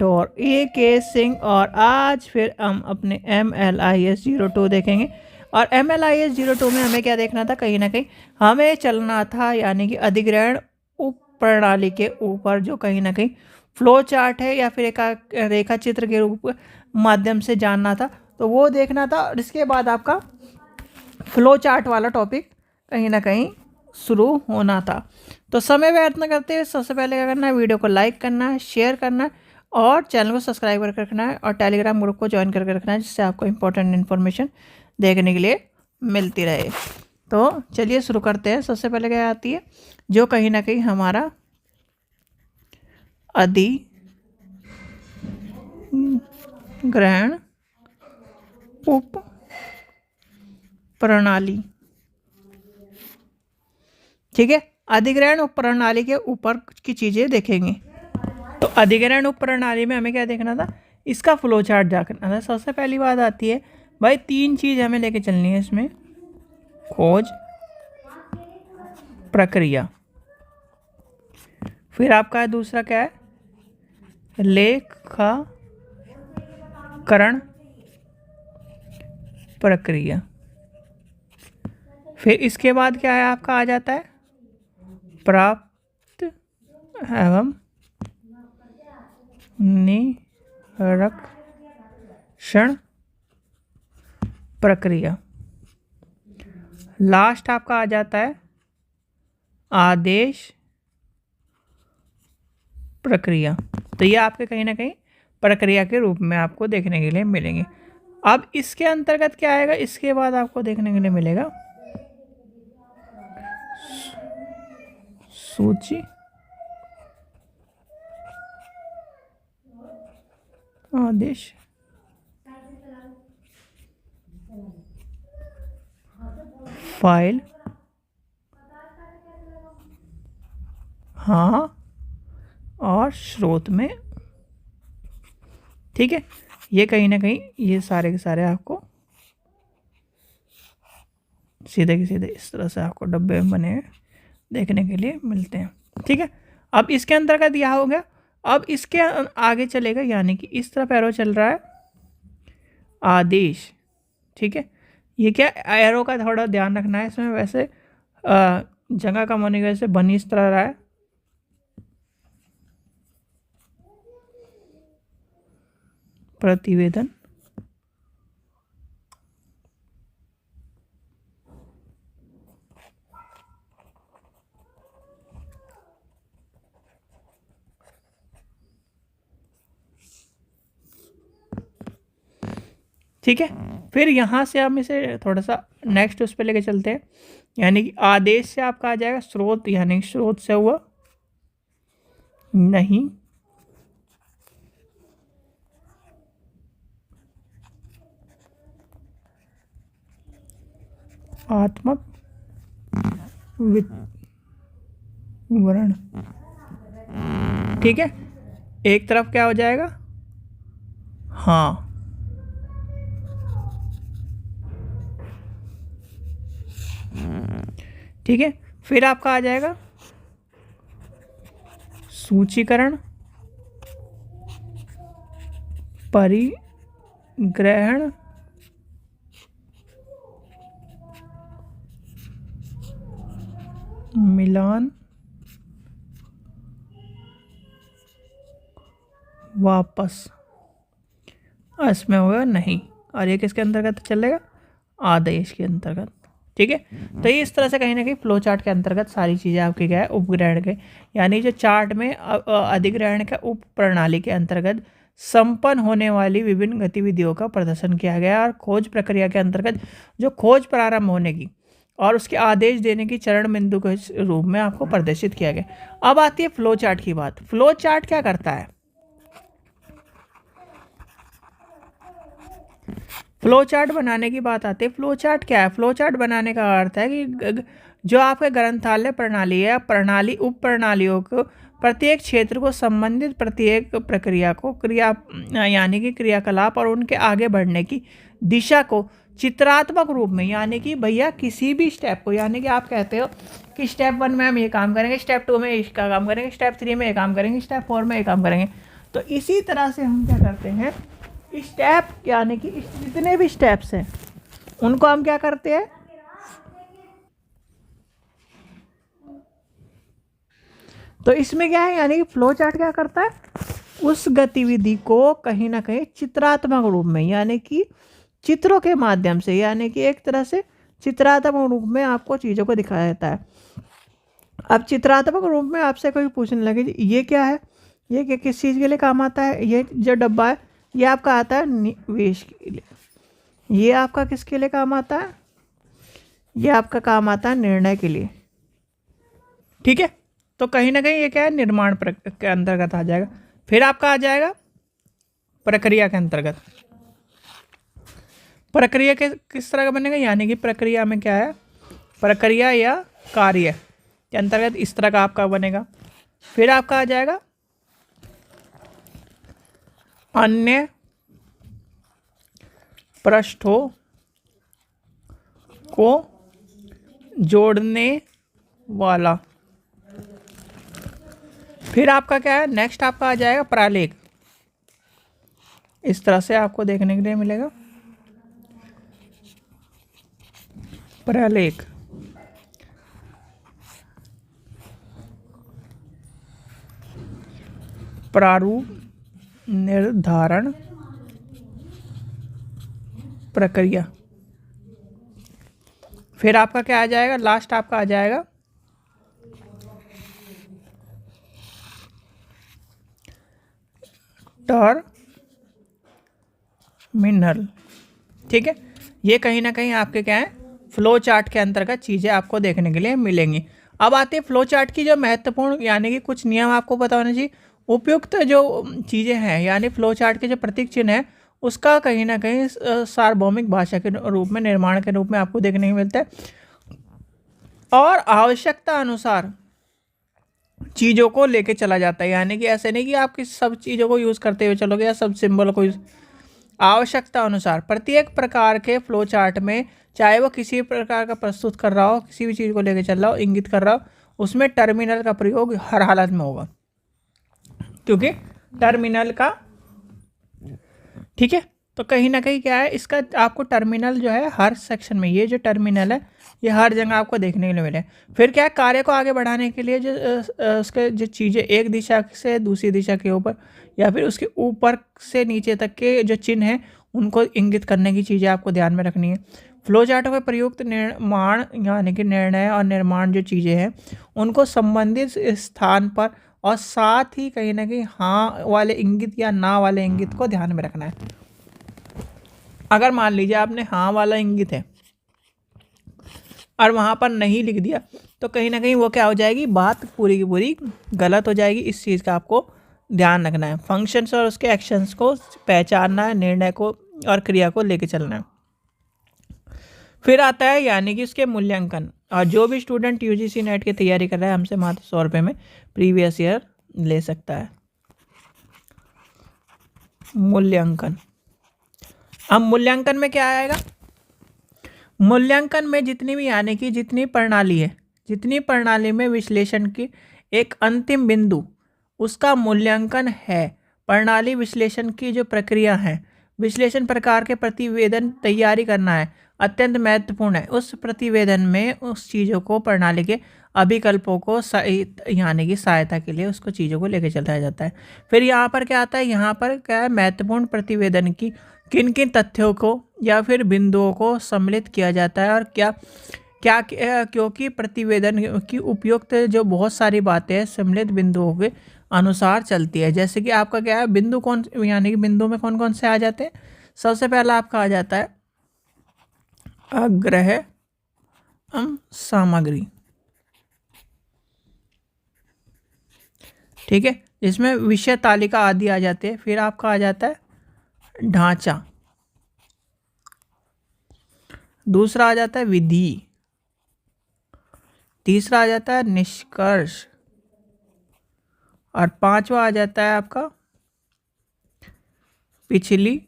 मिंटोर, ए के सिंह। और आज फिर हम अपने MLIS 02 देखेंगे। और MLIS 02 में हमें क्या देखना था, कहीं ना कहीं हमें चलना था यानी कि अधिग्रहण उप प्रणाली के ऊपर, जो कहीं ना कहीं फ्लो चार्ट है या फिर रेखा चित्र के रूप माध्यम से जानना था, तो वो देखना था। और इसके बाद आपका फ्लो चार्ट वाला टॉपिक कहीं ना कहीं शुरू होना था। तो समय व्यर्थ न करते हुए सबसे पहले क्या करना है, वीडियो को लाइक करना है, शेयर करना है और चैनल को सब्सक्राइब करके रखना है और टेलीग्राम ग्रुप को ज्वाइन करके रखना है, जिससे आपको इंपॉर्टेंट इन्फॉर्मेशन देखने के लिए मिलती रहे। तो चलिए शुरू करते हैं। सबसे पहले क्या आती है, जो कहीं ना कहीं हमारा अधिग्रहण उप प्रणाली। ठीक है, अधिग्रहण उप प्रणाली के ऊपर की चीजें देखेंगे। तो अधिग्रहण उप प्रणाली में हमें क्या देखना था, इसका फ्लो चार्ट देखना था। सबसे पहली बात आती है भाई, 3 चीज हमें लेके चलनी है इसमें, खोज, प्रक्रिया, फिर आपका दूसरा क्या है, लेखाकरण प्रक्रिया। फिर इसके बाद क्या है आपका आ जाता है, प्राप्त एवं निरीक्षण प्रक्रिया। लास्ट आपका आ जाता है आदेश प्रक्रिया। तो ये आपके कहीं ना कहीं प्रक्रिया के रूप में आपको देखने के लिए मिलेंगे। अब इसके अंतर्गत क्या आएगा, इसके बाद आपको देखने के लिए मिलेगा सूची, आदेश, फाइल, हाँ और स्रोत में। ठीक है, ये कहीं ना कहीं ये सारे के सारे आपको सीधे के सीधे इस तरह से आपको डब्बे में बने देखने के लिए मिलते हैं। ठीक है, अब इसके अंतर्गत यह हो गया। अब इसके आगे चलेगा, यानी कि इस तरफ एरो चल रहा है आदेश। ठीक है, ये क्या एरो का थोड़ा ध्यान रखना है इसमें, वैसे जगह कम होने की वजह से बनी इस तरह रहा है। प्रतिवेदन, ठीक है। फिर यहाँ से हम इसे थोड़ा सा नेक्स्ट उस पर लेके चलते हैं, यानी कि आदेश से आपका आ जाएगा स्रोत, यानी स्रोत से हुआ नहीं, आत्मक विवरण। ठीक है, एक तरफ क्या हो जाएगा, हाँ ठीक है। फिर आपका आ जाएगा सूचीकरण, परिग्रहण, मिलान, वापस। इसमें होगा नहीं, और ये किसके अंतर्गत चलेगा, आदेश के अंतर्गत। ठीक है, तो ये इस तरह से कहीं ना कहीं फ्लो चार्ट के अंतर्गत सारी चीज़ें आपकी क्या है, उपग्रहण के, यानी जो चार्ट में अधिग्रहण के उप प्रणाली के अंतर्गत संपन्न होने वाली विभिन्न गतिविधियों का प्रदर्शन किया गया। और खोज प्रक्रिया के अंतर्गत जो खोज प्रारंभ होने की और उसके आदेश देने की चरण बिंदु के रूप में आपको प्रदर्शित किया गया। अब आती है फ्लो चार्ट की बात। फ्लो चार्ट क्या करता है, फ्लो चार्ट बनाने की बात आती है। फ्लो चार्ट क्या है, फ्लो चार्ट बनाने का अर्थ है कि जो आपके ग्रंथालय प्रणाली है, प्रणाली उप प्रणालियों को प्रत्येक क्षेत्र को संबंधित प्रत्येक प्रक्रिया को यानी कि क्रियाकलाप और उनके आगे बढ़ने की दिशा को चित्रात्मक रूप में, यानी कि भैया किसी भी स्टेप को, यानी कि आप कहते हो कि स्टेप 1 में हम ये काम करेंगे, स्टेप 2 में इसका काम करेंगे, स्टेप 3 में ये काम करेंगे, स्टेप 4 में ये काम करेंगे। तो इसी तरह से हम क्या करते हैं, स्टेप यानी कि जितने भी स्टेप्स हैं उनको हम क्या करते हैं, तो इसमें क्या है यानी कि फ्लो चार्ट क्या करता है, उस गतिविधि को कहीं ना कहीं चित्रात्मक रूप में यानी कि चित्रों के माध्यम से, यानी कि एक तरह से चित्रात्मक रूप में आपको चीज़ों को दिखाया जाता है। अब चित्रात्मक रूप में आपसे कोई पूछने लगे ये क्या है, ये क्या किस चीज़ के लिए काम आता है, ये जो डब्बा है ये आपका आता है निवेश के लिए, ये आपका किसके लिए काम आता है, ये आपका काम आता है निर्णय के लिए। ठीक है, तो कहीं ना कहीं ये क्या है, निर्माण के अंतर्गत आ जाएगा। फिर आपका आ जाएगा प्रक्रिया के अंतर्गत। प्रक्रिया के किस तरह का बनेगा, यानी कि प्रक्रिया में क्या है, प्रक्रिया या कार्य के अंतर्गत इस तरह का आपका बनेगा। फिर आपका आ जाएगा अन्य पृष्ठों को जोड़ने वाला। फिर आपका क्या है, नेक्स्ट आपका आ जाएगा प्रालेख। इस तरह से आपको देखने के लिए मिलेगा प्रलेख। प्रारूप निर्धारण प्रक्रिया। फिर आपका क्या आ जाएगा, लास्ट आपका आ जाएगा टर्मिनल। ठीक है, ये कहीं ना कहीं आपके क्या है, फ्लो चार्ट के अंतर्गत चीज़ें आपको देखने के लिए मिलेंगी। अब आते हैं फ्लो चार्ट की जो महत्वपूर्ण यानी कि कुछ नियम आपको पता होने चाहिए। उपयुक्त जो चीज़ें हैं यानी फ्लो चार्ट के जो प्रतीक चिन्ह है उसका कहीं ना कहीं सार्वभौमिक भाषा के रूप में, निर्माण के रूप में आपको देखने को मिलता है, और आवश्यकता अनुसार चीज़ों को लेके चला जाता है। यानी कि ऐसे नहीं कि आप किस सब चीज़ों को यूज़ करते हुए चलोगे या सब सिंबल को यूज़, आवश्यकता अनुसार प्रत्येक प्रकार के फ्लो चार्ट में, चाहे वो किसी प्रकार का प्रस्तुत कर रहा हो, किसी भी चीज़ को लेके चल रहा हो, इंगित कर रहा हो, उसमें टर्मिनल का प्रयोग हर हालत में होगा, क्योंकि टर्मिनल का, ठीक है, तो कहीं ना कहीं क्या है, इसका आपको टर्मिनल जो है हर सेक्शन में, ये जो टर्मिनल है ये हर जगह आपको देखने के लिए मिले। फिर क्या है, कार्य को आगे बढ़ाने के लिए जो उसके जो चीज़ें एक दिशा से दूसरी दिशा के ऊपर या फिर उसके ऊपर से नीचे तक के जो चिन्ह हैं उनको इंगित करने की चीज़ें आपको ध्यान में रखनी है। फ्लो चार्टों में प्रयुक्त निर्माण यानी कि निर्णय और निर्माण जो चीज़ें हैं उनको संबंधित स्थान पर और साथ ही कहीं ना कहीं हाँ वाले इंगित या ना वाले इंगित को ध्यान में रखना है। अगर मान लीजिए आपने हाँ वाला इंगित है और वहाँ पर नहीं लिख दिया तो कहीं ना कहीं वो क्या हो जाएगी, बात पूरी की पूरी गलत हो जाएगी। इस चीज़ का आपको ध्यान रखना है। फंक्शंस और उसके एक्शंस को पहचानना है, निर्णय को और क्रिया को लेके चलना है। फिर आता है यानी कि उसके मूल्यांकन। और जो भी स्टूडेंट यूजीसी नेट की तैयारी कर रहा है हमसे मात्र 100 रुपये में प्रीवियस ईयर ले सकता है। मूल्यांकन, अब मूल्यांकन में क्या आएगा, मूल्यांकन में जितनी भी यानी कि जितनी प्रणाली है, जितनी प्रणाली में विश्लेषण की एक अंतिम बिंदु उसका मूल्यांकन है। प्रणाली विश्लेषण की जो प्रक्रिया है, विश्लेषण प्रकार के प्रतिवेदन तैयारी करना है, अत्यंत महत्वपूर्ण है। उस प्रतिवेदन में उस चीज़ों को, प्रणाली के अभिकल्पों को यानी कि सहायता के लिए उसको चीज़ों को लेकर चलाया जाता है। फिर यहाँ पर क्या आता है, यहाँ पर क्या है, महत्वपूर्ण प्रतिवेदन की किन किन तथ्यों को या फिर बिंदुओं को सम्मिलित किया जाता है और क्या क्या, क्योंकि प्रतिवेदन की उपयुक्त जो बहुत सारी बातें हैं सम्मिलित बिंदुओं के अनुसार चलती है। जैसे कि आपका क्या है, बिंदु कौन, यानी कि बिंदु में कौन कौन से आ जाते हैं। सबसे पहला आपका आ जाता है आग्रह सामग्री, ठीक है, जिसमें विषय तालिका आदि आ जाते हैं। फिर आपका आ जाता है ढांचा, दूसरा आ जाता है विधि, तीसरा आ जाता है निष्कर्ष और पांचवा आ जाता है आपका पिछली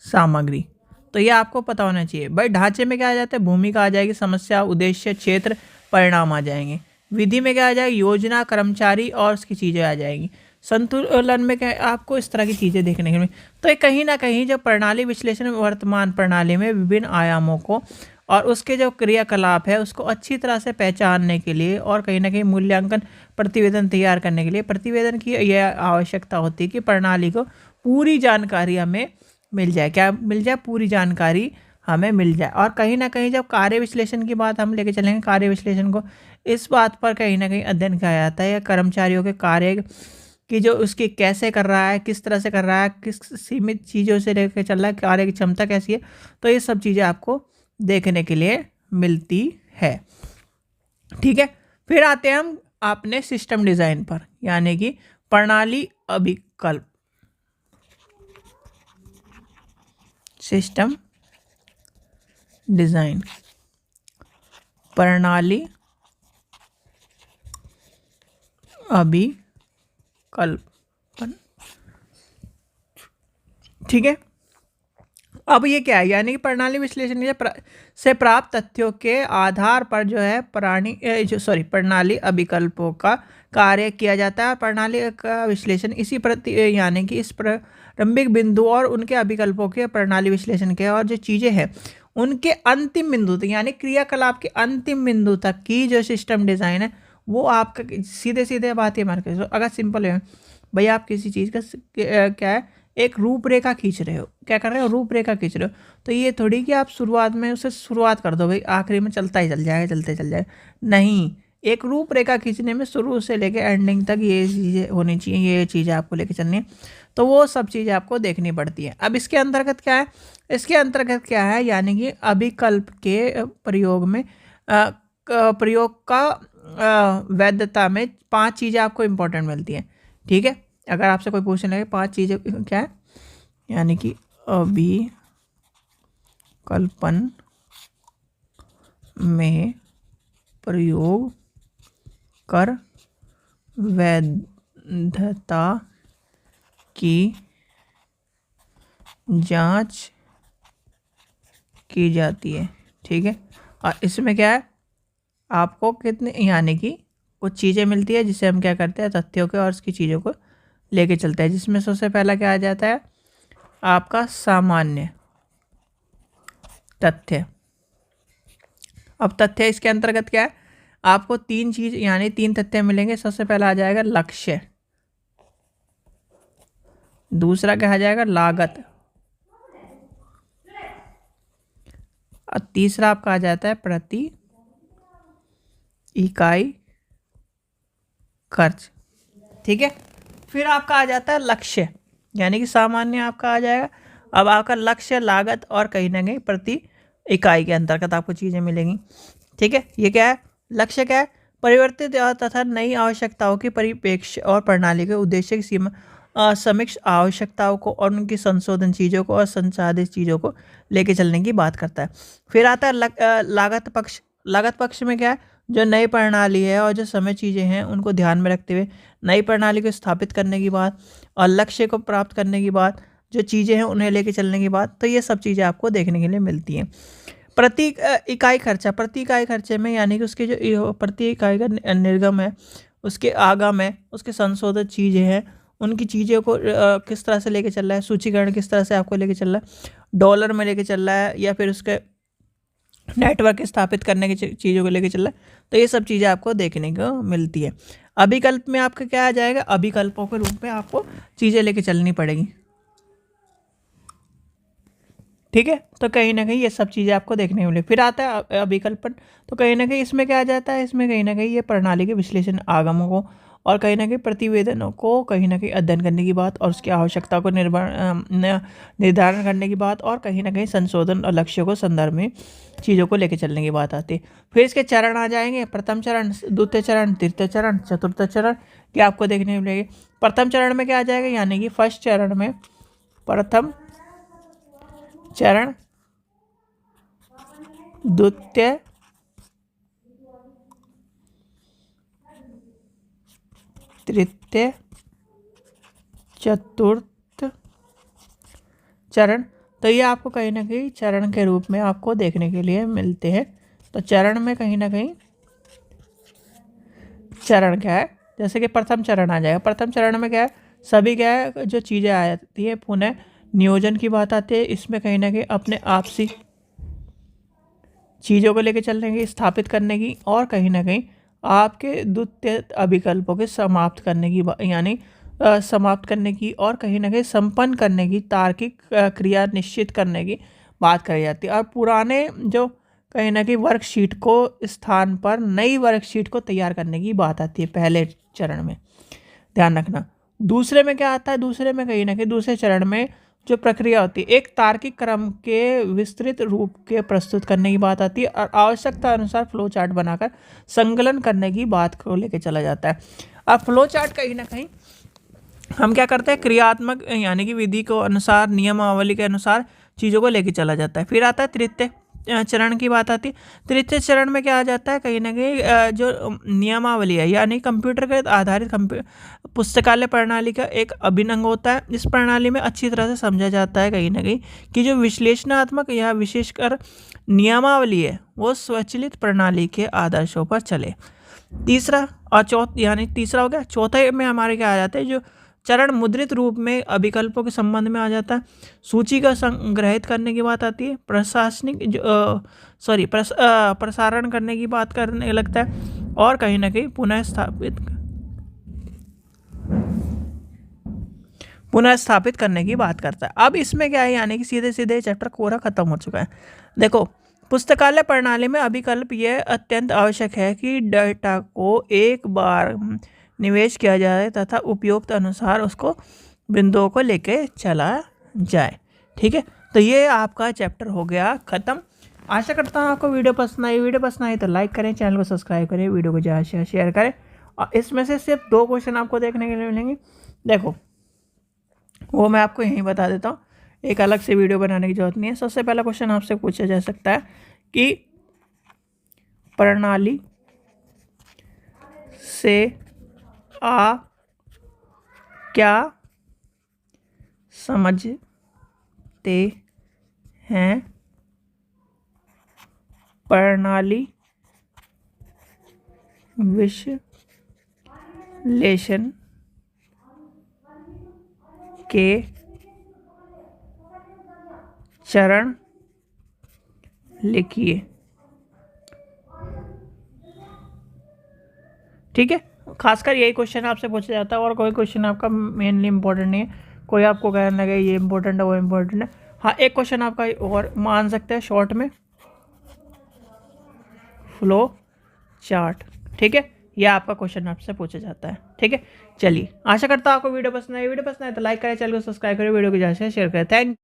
सामग्री। तो ये आपको पता होना चाहिए भाई। ढांचे में क्या आ जाता है, भूमिका आ जाएगी, समस्या, उद्देश्य, क्षेत्र, परिणाम आ जाएंगे। विधि में क्या आ जाएगी, योजना, कर्मचारी और उसकी चीज़ें आ जाएंगी। संतुलन में क्या आपको इस तरह की चीज़ें देखने को मिली। तो ये कहीं ना कहीं जो प्रणाली विश्लेषण वर्तमान प्रणाली में विभिन्न आयामों को और उसके जो क्रियाकलाप है उसको अच्छी तरह से पहचानने के लिए और कहीं ना कहीं मूल्यांकन प्रतिवेदन तैयार करने के लिए प्रतिवेदन की यह आवश्यकता होती है कि प्रणाली को पूरी जानकारी हमें मिल जाए। क्या मिल जाए? पूरी जानकारी हमें मिल जाए। और कहीं ना कहीं जब कार्य विश्लेषण की बात हम लेके चलेंगे, कार्य विश्लेषण को इस बात पर कहीं ना कहीं अध्ययन किया जाता है या कर्मचारियों के कार्य कि जो उसकी कैसे कर रहा है, किस तरह से कर रहा है, किस सीमित चीज़ों से लेकर चल रहा है, कार्य की क्षमता कैसी है। तो ये सब चीज़ें आपको देखने के लिए मिलती है। ठीक है, फिर आते हैं हम अपने सिस्टम डिज़ाइन पर, यानी कि प्रणाली अभिकल्प। सिस्टम डिज़ाइन, प्रणाली अभिकल्पन। ठीक है, अब ये क्या है? यानी कि प्रणाली विश्लेषण से प्राप्त तथ्यों के आधार पर जो है प्रणाली अभिकल्पों का कार्य किया जाता है। प्रणाली का विश्लेषण इसी यानी कि इस प्रारंभिक बिंदु और उनके अभिकल्पों के प्रणाली विश्लेषण के और जो चीज़ें हैं उनके अंतिम बिंदु तक, यानी क्रियाकलाप के अंतिम बिंदु तक की जो सिस्टम डिज़ाइन है वो आपका सीधे सीधे बात है मार्केट। अगर सिंपल है भाई, आप किसी चीज़ का क्या है, एक रूपरेखा खींच रहे हो, क्या कर रहे हो? रूपरेखा खींच रहे हो। तो ये थोड़ी कि आप शुरुआत में उसे शुरुआत कर दो भाई, आखिरी में चलता ही चल जाएगा, चलते चल जाएगा। नहीं, एक रूपरेखा खींचने में शुरू से लेकर एंडिंग तक ये चीज़ें होनी चाहिए, ये चीज़ें आपको लेके चलनी है। तो वो सब चीज़ें आपको देखनी पड़ती है। अब इसके अंतर्गत क्या है? इसके अंतर्गत क्या है, यानी कि अभिकल्प के प्रयोग का वैधता में 5 चीज़ें आपको इंपॉर्टेंट मिलती हैं। ठीक है, अगर आपसे कोई पूछने लगे 5 चीज़ें क्या है, यानी कि अभिकल्पन में प्रयोग कर वैधता की जांच की जाती है। ठीक है, और इसमें क्या है, आपको कितने यानी कि कुछ चीज़ें मिलती है जिससे हम क्या करते हैं, तथ्यों के और उसकी चीज़ों को लेके चलते हैं। जिसमें सबसे पहला क्या आ जाता है, आपका सामान्य तथ्य। अब तथ्य इसके अंतर्गत क्या है, आपको 3 चीज यानी 3 तथ्य मिलेंगे। सबसे पहला आ जाएगा लक्ष्य, दूसरा क्या आ जाएगा, लागत, और तीसरा आपका आ जाता है प्रति इकाई खर्च। ठीक है, फिर आपका आ जाता है लक्ष्य, यानी कि सामान्य आपका आ जाएगा। अब आपका लक्ष्य, लागत और कहीं ना कहीं प्रति इकाई के अंतर्गत आपको चीज़ें मिलेंगी। ठीक है, ये क्या है, लक्ष्य क्या है, परिवर्तित तथा नई आवश्यकताओं के परिप्रेक्ष्य और प्रणाली के उद्देश्य की सीमा समीक्ष आवश्यकताओं को और उनकी संशोधन चीज़ों को और संसाधित चीज़ों को लेके चलने की बात करता है। फिर आता है लागत पक्ष। लागत पक्ष में क्या है, जो नई प्रणाली है और जो समय चीज़ें हैं उनको ध्यान में रखते हुए नई प्रणाली को स्थापित करने की बात और लक्ष्य को प्राप्त करने की बात, जो चीज़ें हैं उन्हें लेके चलने की बात। तो ये सब चीज़ें आपको देखने के लिए मिलती हैं। प्रति इकाई खर्चा, प्रति इकाई खर्चे में यानी कि उसके जो प्रति इकाई का निर्गम है, उसके आगम है, उसके संशोधित चीज़ें हैं, उनकी चीज़ों को किस तरह से लेके चल रहा है, सूचीकरण किस तरह से आपको लेके चल रहा है, डॉलर में लेके चल रहा है या फिर उसके नेटवर्क स्थापित करने की चीज़ों को लेके चल रहा है। तो ये सब चीज़ें आपको देखने को मिलती है। अभिकल्प में आपका क्या आ जाएगा, अभिकल्पों के रूप में आपको चीज़ें लेके चलनी पड़ेगी। ठीक है, तो कहीं ना कहीं ये सब चीज़ें आपको देखने को मिले। फिर आता है अभिकल्पन, तो कहीं ना कहीं इसमें क्या आ जाता है, इसमें कहीं ना कहीं ये प्रणाली के विश्लेषण आगमों को और कहीं ना कहीं प्रतिवेदनों को कहीं ना कहीं अध्ययन करने की बात और उसकी आवश्यकता को निर्धारण करने की बात और कहीं ना कहीं संशोधन और लक्ष्यों को संदर्भ में चीज़ों को लेकर चलने की बात आती है। फिर इसके चरण आ जाएंगे, प्रथम चरण, द्वितीय चरण, तृतीय चरण, चतुर्थ चरण, ये आपको देखने को मिलेंगे। प्रथम चरण में क्या आ जाएगा, यानी कि फर्स्ट चरण में, प्रथम चरण, द्वितीय, तृतीय, चतुर्थ चरण। तो ये आपको कहीं ना कहीं चरण के रूप में आपको देखने के लिए मिलते हैं। तो चरण में कहीं ना कहीं चरण क्या है, जैसे कि प्रथम चरण आ जाएगा। प्रथम चरण में क्या है, सभी क्या है जो चीज़ें आ जाती है, पुनः नियोजन की बात आती है। इसमें कहीं ना कहीं अपने आपसी चीज़ों को लेकर चलने की, स्थापित करने की, और कहीं ना कहीं आपके द्वितीय अभिकल्पों के समाप्त करने की यानी समाप्त करने की, और कहीं ना कहीं संपन्न करने की, तार्किक क्रिया निश्चित करने की बात करी जाती है। और पुराने जो कहीं ना कहीं वर्कशीट को स्थान पर नई वर्कशीट को तैयार करने की बात आती है पहले चरण में, ध्यान रखना। दूसरे में क्या आता है, दूसरे में कहीं ना कहीं दूसरे चरण में जो प्रक्रिया होती है, एक तार्किक क्रम के विस्तृत रूप के प्रस्तुत करने की बात आती है, और आवश्यकता अनुसार फ्लो चार्ट बनाकर संकलन करने की बात को लेकर चला जाता है। अब फ्लो चार्ट कहीं ना कहीं हम क्या करते हैं, क्रियात्मक यानी कि विधि को अनुसार, नियमावली के अनुसार चीज़ों को लेके चला जाता है। फिर आता है तृतीय चरण की बात आती है। तृतीय चरण में क्या आ जाता है, कहीं ना कहीं जो नियमावली है, यानी कंप्यूटर के आधारित पुस्तकालय प्रणाली का एक अभिन्न अंग होता है। इस प्रणाली में अच्छी तरह से समझा जाता है कहीं ना कहीं कि जो विश्लेषणात्मक या विशेषकर नियमावली है वो स्वचालित प्रणाली के आदर्शों पर चले। तीसरा और यानी तीसरा हो गया। चौथे में हमारे क्या आ जाते हैं, जो चरण मुद्रित रूप में अभिकल्पों के संबंध में आ जाता है। सूची का संग्रहित करने की बात आती है। प्रशासनिक प्रसारण करने की बात करने लगता है, और कहीं ना कहीं पुनः स्थापित करने की बात करता है। अब इसमें क्या है, यानी कि सीधे सीधे चैप्टर कोरा खत्म हो चुका है। देखो, पुस्तकालय प्रणाली में अभिकल्प यह अत्यंत आवश्यक है कि डाटा को एक बार निवेश किया जाए तथा उपयुक्त अनुसार उसको बिंदुओं को लेके चला जाए। ठीक है, तो ये आपका चैप्टर हो गया ख़त्म। आशा करता हूँ आपको वीडियो पसंद आई। वीडियो पसंद आई तो लाइक करें, चैनल को सब्सक्राइब करें, वीडियो को ज़्यादा से शेयर करें। और इसमें से सिर्फ 2 क्वेश्चन आपको देखने के लिए मिलेंगे। देखो, वो मैं आपको यहीं बता देता हूँ, एक अलग से वीडियो बनाने की जरूरत नहीं है। सबसे पहला क्वेश्चन आपसे पूछा जा सकता है कि प्रणाली से आ क्या समझते हैं? प्रणाली विश्लेषण के चरण लिखिए। ठीक है, खासकर यही क्वेश्चन आपसे पूछा जाता है, और कोई क्वेश्चन आपका मेनली इंपॉर्टेंट नहीं है। कोई आपको कहना है ये इंपॉर्टेंट है, वो इंपॉर्टेंट है। हाँ, एक क्वेश्चन आपका और मान सकते हैं शॉर्ट में, फ्लो चार्ट। ठीक है, यह आपका क्वेश्चन आपसे पूछा जाता है। ठीक है, चलिए, आशा करता हूँ आपको वीडियो पसंद आई। वीडियो पसंद आए तो लाइक करें, चैनल को सब्सक्राइब करें, वीडियो को ज़्यादा से शेयर करें। थैंक